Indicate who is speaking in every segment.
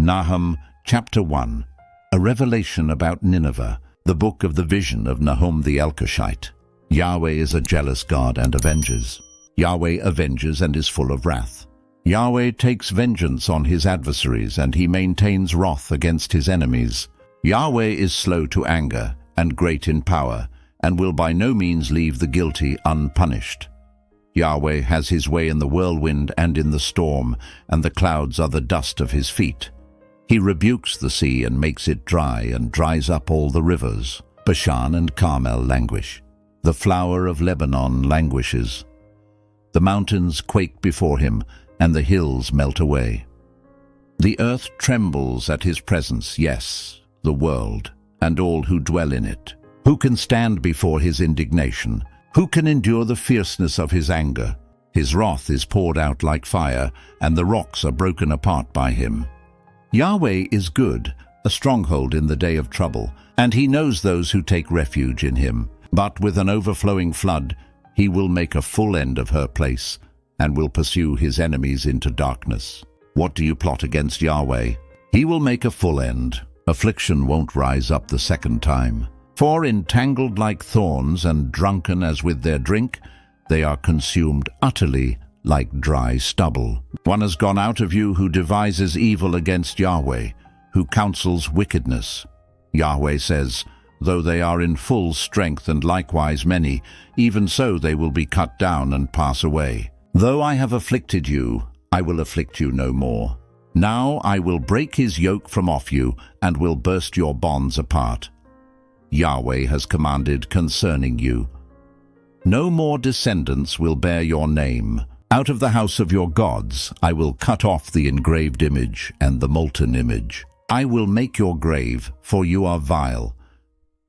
Speaker 1: Nahum chapter 1. A revelation about Nineveh, the book of the vision of Nahum the Elkoshite. Yahweh is a jealous God and avenges. Yahweh avenges and is full of wrath. Yahweh takes vengeance on his adversaries, and he maintains wrath against his enemies. Yahweh is slow to anger and great in power, and will by no means leave the guilty unpunished. Yahweh has his way in the whirlwind and in the storm, and the clouds are the dust of his feet. He rebukes the sea and makes it dry, and dries up all the rivers. Bashan and Carmel languish. The flower of Lebanon languishes. The mountains quake before him, and the hills melt away. The earth trembles at his presence, yes, the world, and all who dwell in it. Who can stand before his indignation? Who can endure the fierceness of his anger? His wrath is poured out like fire, and the rocks are broken apart by him. Yahweh is good, a stronghold in the day of trouble, and he knows those who take refuge in him. But with an overflowing flood, he will make a full end of her place, and will pursue his enemies into darkness. What do you plot against Yahweh? He will make a full end. Affliction won't rise up the second time. For entangled like thorns and drunken as with their drink, they are consumed utterly like dry stubble. One has gone out of you who devises evil against Yahweh, who counsels wickedness. Yahweh says, though they are in full strength and likewise many, even so they will be cut down and pass away. Though I have afflicted you, I will afflict you no more. Now I will break his yoke from off you, and will burst your bonds apart. Yahweh has commanded concerning you. No more descendants will bear your name. Out of the house of your gods I will cut off the engraved image and the molten image. I will make your grave, for you are vile.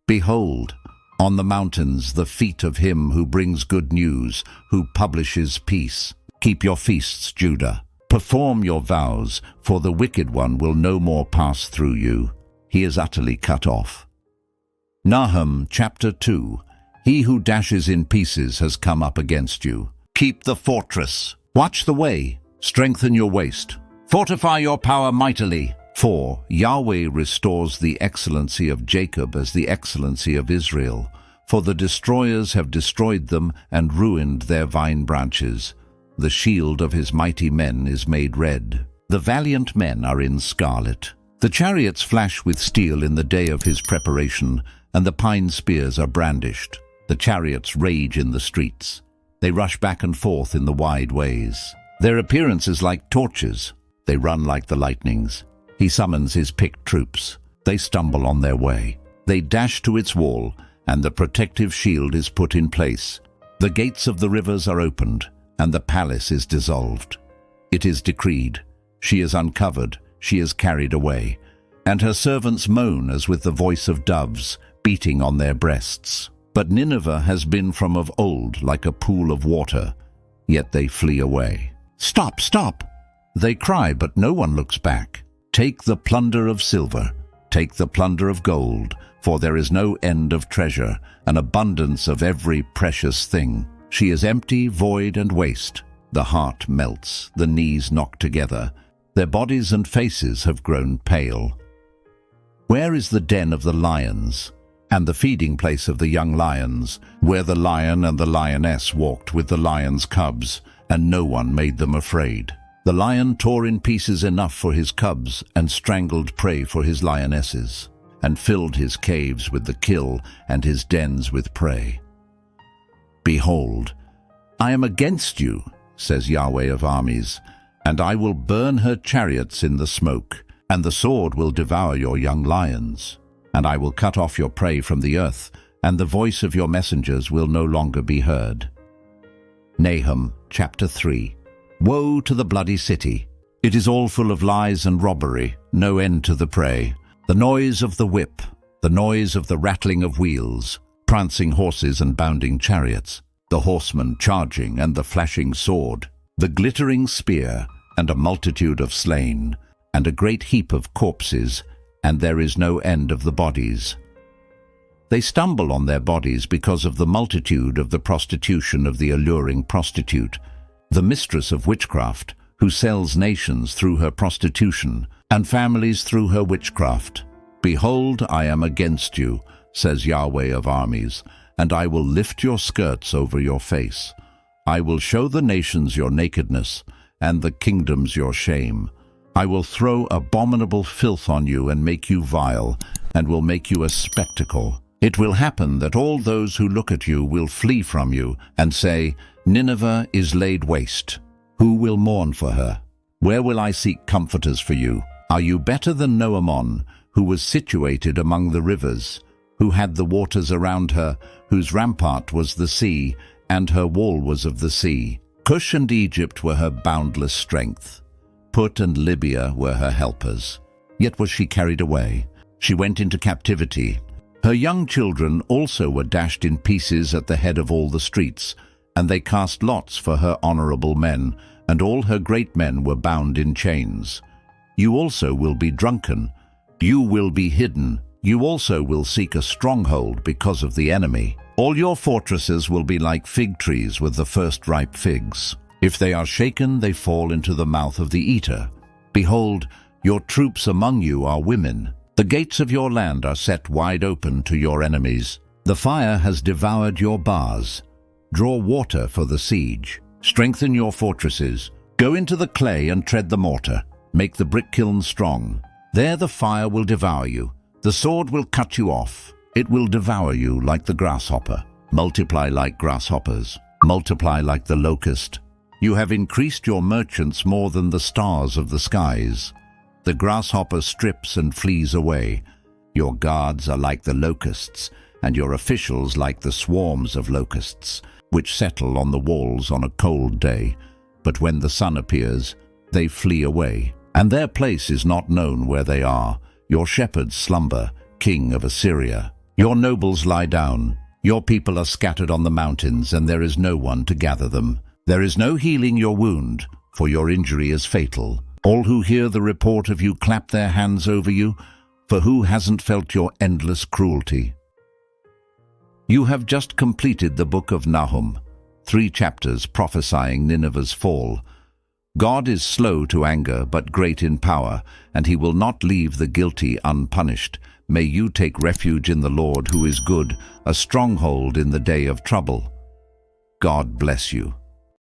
Speaker 1: Behold, on the mountains the feet of him who brings good news, who publishes peace. Keep your feasts, Judah. Perform your vows, for the wicked one will no more pass through you. He is utterly cut off. Nahum chapter 2. He who dashes in pieces has come up against you. Keep the fortress. Watch the way. Strengthen your waist. Fortify your power mightily. For Yahweh restores the excellency of Jacob as the excellency of Israel. For the destroyers have destroyed them and ruined their vine branches. The shield of his mighty men is made red. The valiant men are in scarlet. The chariots flash with steel in the day of his preparation, and the pine spears are brandished. The chariots rage in the streets. They rush back and forth in the wide ways. Their appearance is like torches. They run like the lightnings. He summons his picked troops. They stumble on their way. They dash to its wall, and the protective shield is put in place. The gates of the rivers are opened, and the palace is dissolved. It is decreed, she is uncovered, she is carried away, and her servants moan as with the voice of doves, beating on their breasts. But Nineveh has been from of old like a pool of water, yet they flee away. Stop, stop! They cry, but no one looks back. Take the plunder of silver, take the plunder of gold, for there is no end of treasure, an abundance of every precious thing. She is empty, void, and waste. The heart melts, the knees knock together. Their bodies and faces have grown pale. Where is the den of the lions, and the feeding place of the young lions, where the lion and the lioness walked with the lion's cubs, and no one made them afraid? The lion tore in pieces enough for his cubs, and strangled prey for his lionesses, and filled his caves with the kill, and his dens with prey. Behold, I am against you, says Yahweh of armies, and I will burn her chariots in the smoke, and the sword will devour your young lions. And I will cut off your prey from the earth, and the voice of your messengers will no longer be heard. Nahum chapter 3. Woe to the bloody city! It is all full of lies and robbery, no end to the prey. The noise of the whip, the noise of the rattling of wheels, prancing horses and bounding chariots, the horseman charging and the flashing sword, the glittering spear, and a multitude of slain, and a great heap of corpses, and there is no end of the bodies. They stumble on their bodies because of the multitude of the prostitution of the alluring prostitute, the mistress of witchcraft, who sells nations through her prostitution, and families through her witchcraft. Behold, I am against you, says Yahweh of armies, and I will lift your skirts over your face. I will show the nations your nakedness, and the kingdoms your shame. I will throw abominable filth on you and make you vile, and will make you a spectacle. It will happen that all those who look at you will flee from you and say, Nineveh is laid waste. Who will mourn for her? Where will I seek comforters for you? Are you better than Nahum, who was situated among the rivers, who had the waters around her, whose rampart was the sea, and her wall was of the sea? Cush and Egypt were her boundless strength. Put and Libya were her helpers. Yet was she carried away. She went into captivity. Her young children also were dashed in pieces at the head of all the streets, and they cast lots for her honorable men, and all her great men were bound in chains. You also will be drunken. You will be hidden. You also will seek a stronghold because of the enemy. All your fortresses will be like fig trees with the first ripe figs. If they are shaken, they fall into the mouth of the eater. Behold, your troops among you are women. The gates of your land are set wide open to your enemies. The fire has devoured your bars. Draw water for the siege. Strengthen your fortresses. Go into the clay and tread the mortar. Make the brick kiln strong. There the fire will devour you. The sword will cut you off. It will devour you like the grasshopper. Multiply like grasshoppers. Multiply like the locust. You have increased your merchants more than the stars of the skies. The grasshopper strips and flees away. Your guards are like the locusts, and your officials like the swarms of locusts, which settle on the walls on a cold day. But when the sun appears, they flee away, and their place is not known where they are. Your shepherds slumber, king of Assyria. Your nobles lie down. Your people are scattered on the mountains, and there is no one to gather them. There is no healing your wound, for your injury is fatal. All who hear the report of you clap their hands over you, for who hasn't felt your endless cruelty? You have just completed the book of Nahum, 3 chapters prophesying Nineveh's fall. God is slow to anger, but great in power, and he will not leave the guilty unpunished. May you take refuge in the Lord, who is good, a stronghold in the day of trouble. God bless you.